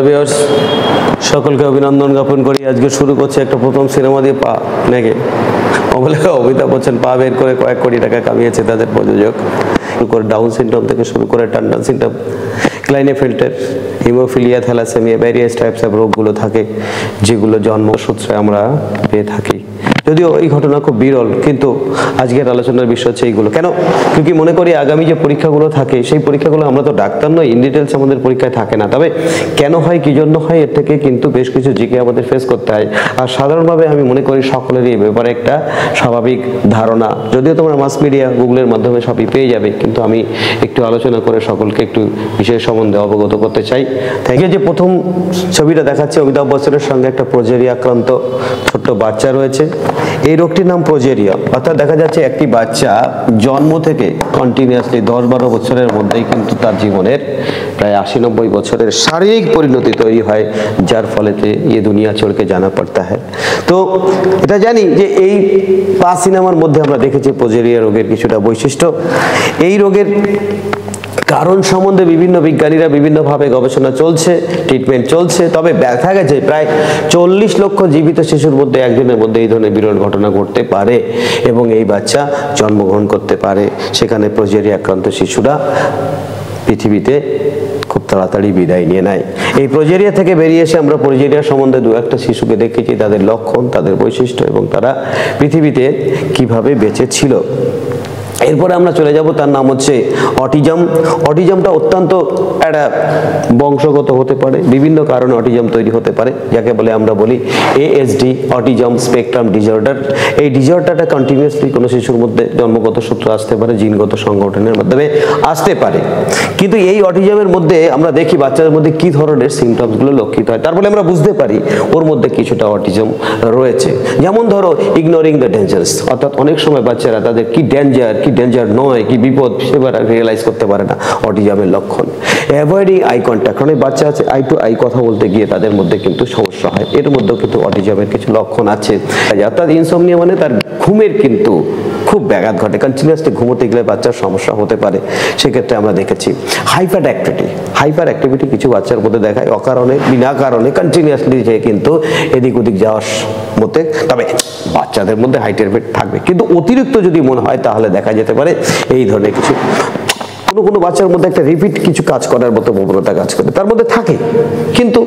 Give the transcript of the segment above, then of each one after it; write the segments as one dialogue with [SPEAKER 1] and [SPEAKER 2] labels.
[SPEAKER 1] Viewers সকলকে অভিনন্দন জ্ঞাপন করি। আজকে শুরু করছে একটা প্রথম সিনেমা দিয়ে পা নাকি অমিতাভ বচ্চন পা বের করে কয়েক কোটি টাকা কামিয়েছে তাদের প্রযোজক। করে ডাউন সিনড্রোম থেকে শুরু করে টান্ডান syndrome, Klinefelter, haemophilia, thalassaemia, various types of রোগগুলো থাকে যেগুলো জন্মসূত্রে আমরা পেয়ে থাকি। যদিও এই ঘটনা খুব বিরল, কিন্তু আজকের আলোচনার বিষয় হচ্ছে এইগুলো। কেন? কি মনে করি আগামী যে পরীক্ষাগুলো থাকে সেই পরীক্ষাগুলো, আমরা তো ডাক্তার নই, ইন ডিটেলস আমাদের পরীক্ষায় থাকে না। তবে কেন হয়, কি জন্য হয়, এর থেকে কিন্তু বেশ কিছু জিকে আমাদের ফেস করতে হয়। আর সাধারণভাবে আমি মনে করি সকলেরই এই ব্যাপারে একটা স্বাভাবিক ধারণা, যদিও তোমরা মাস মিডিয়া গুগলের মাধ্যমে সবই পেয়ে যাবে, কিন্তু আমি একটু আলোচনা করে সকলকে একটু বিষয় সম্বন্ধে অবগত করতে চাই। থেকে যে প্রথম ছবিটা দেখাচ্ছে, অমিতাভ বচ্চনের সঙ্গে একটা প্রোজেরিয়া আক্রান্ত ছোট্ট বাচ্চা রয়েছে। এই রোগটির নাম প্রোজেরিয়া, অর্থাৎ দেখা যাচ্ছে একটি বাচ্চা জন্ম থেকে কন্টিনিউয়াসলি 10-12 বছরের মধ্যেই কিন্তু তার জীবনের প্রায় 80-90 বছরের শারীরিক পরিণতি তৈরি হয়, যার ফলেতে ये দুনিয়া চড়কে জানা পড়তা হয়। তো এটা জানি যে এই পা সিনেমার মধ্যে আমরা দেখেছি প্রোজেরিয়া রোগের কিছুটা বৈশিষ্ট্য। এই রোগের কারণ সম্বন্ধে বিভিন্ন বিজ্ঞানীরা বিভিন্নভাবে গবেষণা চলছে, ট্রিটমেন্ট চলছে। তবে দেখা গেছে প্রায় 40 লক্ষ জীবিত শিশুর মধ্যে একজনের মধ্যে এই ধরনের বিরল ঘটনা ঘটতে পারে এবং এই বাচ্চা জন্মগ্রহণ করতে পারে। সেখানে প্রোজেরিয়া আক্রান্ত শিশুরা পৃথিবীতে খুব তাড়াতাড়ি বিদায় নিয়ে নেয়। এই প্রোজেরিয়া থেকে বেরিয়ে এসে আমরা প্রোজেরিয়া সম্বন্ধে দু একটা শিশুকে দেখেছি, তাদের লক্ষণ, তাদের বৈশিষ্ট্য এবং তারা পৃথিবীতে কিভাবে বেঁচে ছিল। এরপরে আমরা চলে যাব, তার নাম হচ্ছে অটিজম। অটিজমটা অত্যন্ত একটা বংশগত হতে পারে, বিভিন্ন কারণে অটিজম তৈরি হতে পারে, যাকে বলে আমরা বলি ASD, অটিজম স্পেকট্রাম ডিসঅর্ডার। এই ডিসঅর্ডারটা কন্টিনিউয়াসলি কোনো শিশুর মধ্যে জন্মগত সূত্র আসতে পারে, জিনগত সংগঠনের মাধ্যমে আসতে পারে। কিন্তু এই অটিজমের মধ্যে আমরা দেখি বাচ্চাদের মধ্যে কি ধরনের সিমটমসগুলো লক্ষিত হয়, তারপরে আমরা বুঝতে পারি ওর মধ্যে কিছুটা অটিজম রয়েছে। যেমন ধরো ইগনোরিং দ্য ডেঞ্জার্স, অর্থাৎ অনেক সময় বাচ্চারা তাদের কি ডেঞ্জার, কি ডেঞ্জার নয়, কি বিপদ, সেবার রিয়েলাইজ করতে পারে না, অটিজমের লক্ষণ। অ্যাভয়েডিং আই কন্ট্যাক্ট, অনেক বাচ্চা আছে আই টু আই কথা বলতে গিয়ে তাদের মধ্যে কিন্তু সমস্যা হয়, এর মধ্যেও কিন্তু অটিজমের কিছু লক্ষণ আছে। অর্থাৎ ইনসমনিয়া মানে তার ঘুমের কিন্তু খুব ব্যাঘাত ঘটে, কন্টিনিউয়াসলি ঘুমোতে গেলে বাচ্চার সমস্যা হতে পারে। সেক্ষেত্রে আমরা দেখেছি হাইপার অ্যাক্টিভিটি কিছু বাচ্চার মধ্যে দেখায়, অকারণে বিনা কারণে কন্টিনিউয়াসলি যে কিন্তু এদিক ওদিক যাওয়ার মতে। তবে বাচ্চাদের মধ্যে হাইটের রেট থাকবে, কিন্তু অতিরিক্ত যদি মনে হয় তাহলে দেখা যেতে পারে এই ধরনের কিছু। কোনো বাচ্চার মধ্যে একটা রিপিট কিছু কাজ করার মতো প্রবণতা কাজ করে, তার মধ্যে থাকে, কিন্তু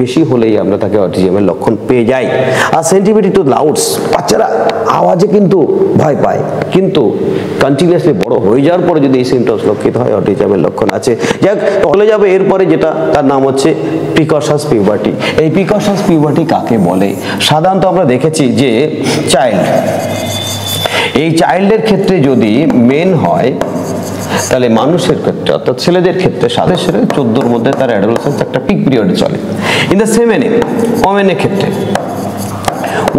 [SPEAKER 1] বেশি হলেই আমরা তাকে অটিজমের লক্ষণ পেয়ে যাই। আর সেন্সিটিভিটি টু লাউডস, বাচ্চারা আওয়াজে কিন্তু ভয় পায়, কিন্তু কন্টিনিউয়াসলি বড় হয়ে যাওয়ার পরে যদি এই সিমটমস লক্ষিত হয়, অটিজমের লক্ষণ আছে। যাক, চলে যাবে এরপরে যেটা, তার নাম হচ্ছে প্রিকশাস পিউবার্টি। এই প্রিকশাস পিউবার্টি কাকে বলে? সাধারণত আমরা দেখেছি যে এই চাইল্ডের ক্ষেত্রে যদি মেন হয়, তাহলে মানুষের ক্ষেত্রে অর্থাৎ ছেলেদের ক্ষেত্রে 14 মধ্যে তার অ্যাডোলেসেন্স একটা পিক পিরিয়ডে চলে। ইন দ্য সেম ওয়ে ওমেনের ক্ষেত্রে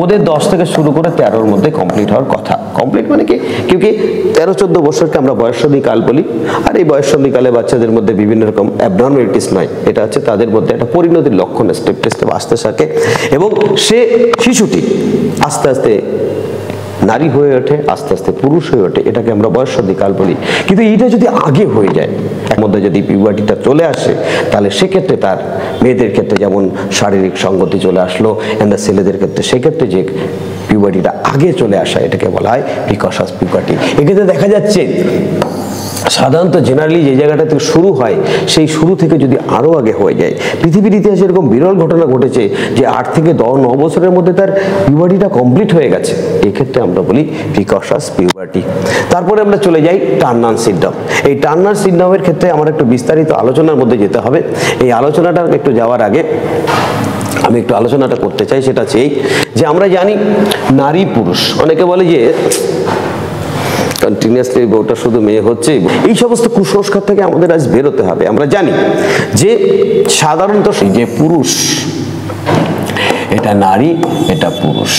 [SPEAKER 1] ওদের 10 থেকে শুরু করে 13-র মধ্যে কমপ্লিট হওয়ার কথা। কমপ্লিট মানে কি, কিউকি 13-14 বছরকে আমরা বয়ঃসন্ধিকাল বলি। আর এই বয়ঃসন্ধিকালে বাচ্চাদের মধ্যে বিভিন্ন রকম অ্যাবনর্মালিটিস নয়, এটা হচ্ছে তাদের মধ্যে একটা পরিণতির লক্ষণ স্টেপ আসতে থাকে এবং সে শিশুটি আস্তে আস্তে নারী হয়ে ওঠে, আস্তে আস্তে পুরুষ হয়ে ওঠে, এটাকে আমরা বয়ঃসন্ধিকাল বলি। কিন্তু এইটা যদি আগে হয়ে যায়, এর মধ্যে যদি পিউবার্টিটা চলে আসে, তাহলে সেক্ষেত্রে তার মেয়েদের ক্ষেত্রে যেমন শারীরিক সংগতি চলে আসলো, এন্ড ছেলেদের ক্ষেত্রে সেক্ষেত্রে যে পিউবার্টিটা আগে চলে আসা, এটাকে বলা হয় প্রিকশাস পিউবার্টি। এক্ষেত্রে দেখা যাচ্ছে সাধারণত জেনারেলি যে জায়গাটা থেকে শুরু হয়, সেই শুরু থেকে যদি আরো আগে হয়ে যায়, পৃথিবীর ইতিহাসে এরকম বিরল ঘটনা ঘটেছে যে 8 থেকে 9 বছরের মধ্যে তার পিউবার্টিটা কমপ্লিট হয়ে গেছে, এক্ষেত্রে আমরা বলি প্রিকশাস পিউবার্টি। তারপরে আমরা চলে যাই টার্নার সিনড্রোম। এই টার্নার সিনড্রোমের ক্ষেত্রে আমার একটু বিস্তারিত আলোচনার মধ্যে যেতে হবে। এই আলোচনাটা একটু যাওয়ার আগে আমি একটু আলোচনাটা করতে চাই, সেটা হচ্ছে যে আমরা জানি নারী পুরুষ, অনেকে বলে যে কন্টিনিউয়াসলি বউটা শুধু মেয়ে হচ্ছে, এই সমস্ত কুসংস্কার থেকে আমাদের আজ বেরোতে হবে। আমরা জানি যে সাধারণত যে পুরুষ এটা নারী, এটা পুরুষ।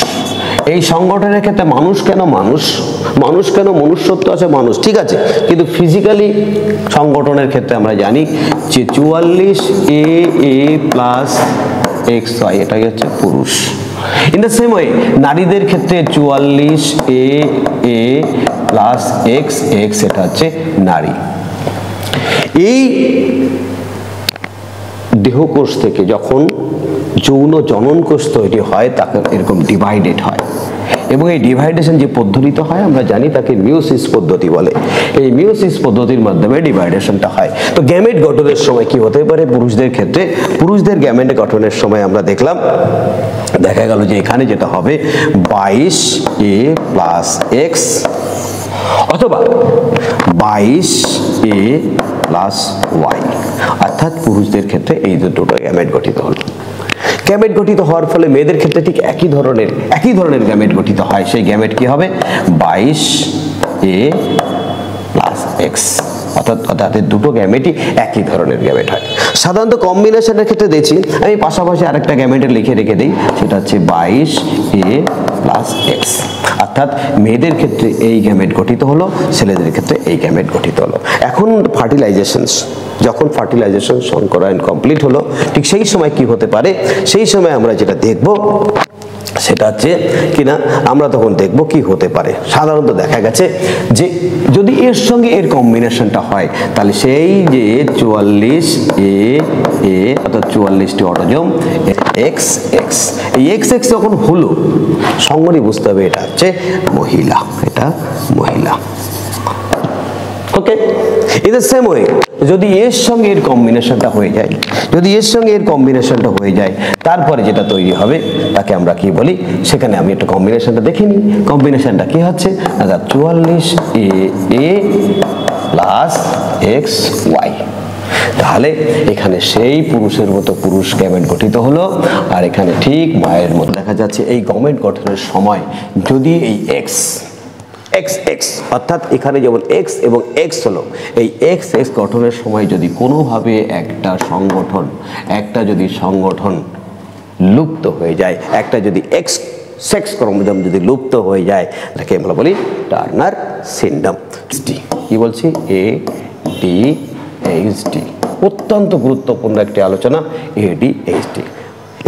[SPEAKER 1] এই সংগঠনের ক্ষেত্রে মানুষ কেন মনুষ্যত্ব আছে, মানুষ ঠিক আছে, কিন্তু ফিজিক্যালি সংগঠনের ক্ষেত্রে আমরা জানি যে 44 AA প্লাস XY এটাই হচ্ছে পুরুষ। ইন দ্য সেম ওয়ে নারীদের ক্ষেত্রে 44 AA প্লাস XX এটা হচ্ছে নারী। এই দেহকোষ থেকে যখন যৌন জনন কোষ তৈরি হয় তাকে এরকম ডিভাইডেড হয়, এবং এই ডিভাইডেশন যে পদ্ধতিতে হয় আমরা জানি তাকে মিওসিস পদ্ধতি বলে। এই মিওসিস পদ্ধতির মাধ্যমে ডিভাইডেশনটা হয়। তো গ্যামেট গঠনের সময় কি হতে পারে পুরুষদের ক্ষেত্রে? পুরুষদের গ্যামেট গঠনের সময় আমরা দেখলাম, দেখা গেল যে এখানে যেটা হবে 22A প্লাস এক্স অথবা 22A প্লাস ওয়াই, অর্থাৎ পুরুষদের ক্ষেত্রে এই দুটো গ্যামেট গঠিত হলো। গ্যামেট গঠিত হওয়ার ফলে মেয়েদের ক্ষেত্রে ঠিক একই ধরনের গ্যামেট গঠিত হয়। সেই গ্যামেট কি হবে? 22A প্লাস এক্স, অর্থাৎ তাদের দুটো গ্যামেটই একই ধরনের গ্যামেট হয়। সাধারণত কম্বিনেশনের ক্ষেত্রে দেখছি, আমি পাশাপাশি আরেকটা গ্যামেটের লিখে রেখে দিই, সেটা হচ্ছে 22A প্লাস এক্স, অর্থাৎ মেয়েদের ক্ষেত্রে এই গ্যামেট গঠিত হলো, ছেলেদের ক্ষেত্রে এই গ্যামেট গঠিত হলো। এখন যখন ফার্টিলাইজেশন সংকরায়ন কমপ্লিট হলো, ঠিক সেই সময় কি হতে পারে? সেই সময় আমরা যেটা দেখব সেটা হচ্ছে কিনা আমরা তখন দেখব কি হতে পারে। সাধারণত দেখা গেছে যে যদি এর সঙ্গে এর কম্বিনেশনটা হয়, তাহলে সেই যে 44A অর্থাৎ 44টি অটোজোম XX, এই XX যখন হলো সঙ্গেই বুঝতে হবে এটা হচ্ছে মহিলা, এটা মহিলা। ওকে, ইন দ্য সেম ওয়ে যদি এর সঙ্গে এর কম্বিনেশনটা হয়ে যায়, তারপরে যেটা তৈরি হবে তাকে আমরা কি বলি? সেখানে আমি একটু কম্বিনেশনটা দেখে নিই। কম্বিনেশনটা কি হচ্ছে? 44AA plus XY। তাহলে এখানে সেই পুরুষের মতো পুরুষ গ্যামেট গঠিত হলো, আর এখানে ঠিক মায়ের মতো দেখা যাচ্ছে এই গ্যামেট গঠনের সময় যদি এই XX অর্থাৎ এখানে যেমন X এবং X হলো, এই XX গঠনের সময় যদি কোনোভাবে একটা সংগঠন লুপ্ত হয়ে যায়, একটা যদি সেক্স ক্রোমোজোম যদি লুপ্ত হয়ে যায়, এটাকে আমরা বলি টার্নার সিনড্রোম। কি বলছি? ADHD, অত্যন্ত গুরুত্বপূর্ণ একটি আলোচনা। ADHD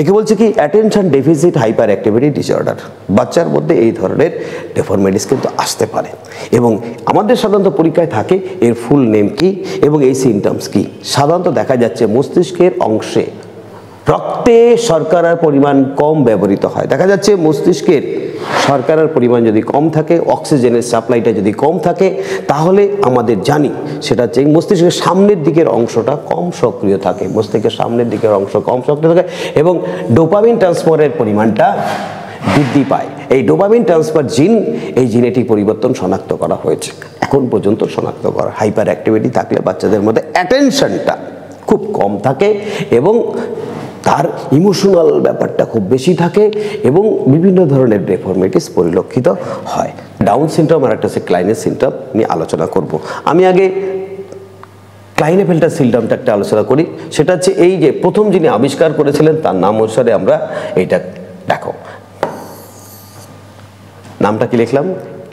[SPEAKER 1] একে বলছে কি? Attention deficit hyper activity disorder. বাচ্চার মধ্যে এই ধরনের ডেফরমিটিস কিন্তু আসতে পারে, এবং আমাদের সাধারণত পরীক্ষায় থাকে এর ফুল নেম কি এবং এই সিমটমস কি। সাধারণত দেখা যাচ্ছে মস্তিষ্কের অংশে রক্তে শর্করার পরিমাণ কম ব্যবহৃত হয়। দেখা যাচ্ছে মস্তিষ্কের শর্করার পরিমাণ যদি কম থাকে, অক্সিজেনের সাপ্লাইটা যদি কম থাকে, তাহলে আমাদের জানি সেটা হচ্ছে মস্তিষ্কের সামনের দিকের অংশটা কম সক্রিয় থাকে, এবং ডোপামিন ট্রান্সফারের পরিমাণটা বৃদ্ধি পায়। এই ডোপামিন ট্রান্সফার জিন, এই জিনেটিক পরিবর্তন শনাক্ত করা হয়েছে, এখন পর্যন্ত শনাক্ত করা। হাইপার অ্যাক্টিভিটি থাকলে বাচ্চাদের মধ্যে অ্যাটেনশনটা খুব কম থাকে এবং তার ইমোশনাল ব্যাপারটা খুব বেশি থাকে এবং বিভিন্ন ধরনের ডেফরমিটিস পরিলক্ষিত হয়। ডাউন সিনড্রোম আর একটা হচ্ছে ক্লাইনের সিনড্রোম নিয়ে আলোচনা করব। আমি আগে ক্লাইনেফেল্টার সিনড্রোমটা একটা আলোচনা করি। সেটা হচ্ছে এই যে প্রথম যিনি আবিষ্কার করেছিলেন তার নাম অনুসারে আমরা এইটা দেখো, নামটা কি লিখলাম?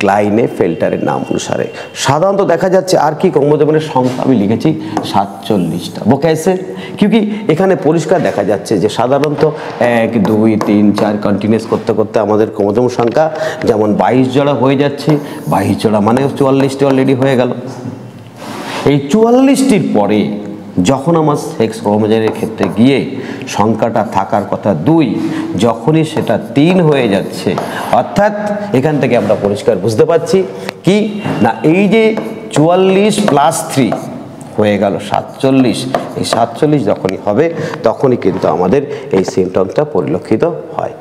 [SPEAKER 1] ক্লাইনেফেল্টারের নাম অনুসারে। সাধারণত দেখা যাচ্ছে আর কি ক্রোমোজোমের সংখ্যা আমি লিখেছি 47টা। বোকাইছে কিউকি এখানে পরিষ্কার দেখা যাচ্ছে যে সাধারণত 1 2 3 4 কন্টিনিউস করতে করতে আমাদের ক্রোমোজোম সংখ্যা যেমন 22 জোড়া হয়ে যাচ্ছে। 22 জোড়া মানে 44টি অলরেডি হয়ে গেল। এই 44টির পরে যখন আমার সেক্স ক্রোমোজোমের ক্ষেত্রে গিয়ে সংখ্যাটা থাকার কথা 2, যখনই সেটা 3 হয়ে যাচ্ছে, অর্থাৎ এখান থেকে আমরা পরিষ্কার বুঝতে পারছি কি না, এই যে 44 প্লাস 3 হয়ে গেল 47। এই 47 যখনই হবে তখনই কিন্তু আমাদের এই সিমটমসটা পরিলক্ষিত হয়।